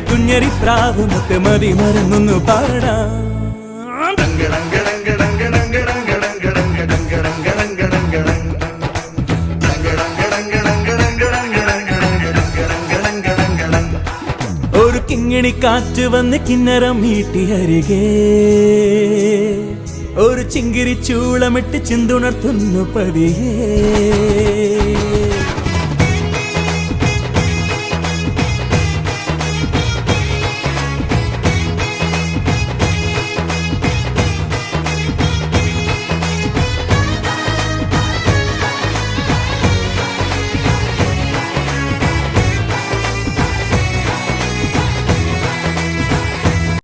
കുഞ്ഞരി പ്രാവ് മുത്തമതി മറന്നൊന്നു പാടാം. ഒരു കിങ്ങിണി കാറ്റ് വന്ന് കിന്നരം മീട്ടി അരികെ ഒരു ചിങ്കിരി ചൂളമിട്ട് ചിന്തുണർത്തുന്നു പതിയേ.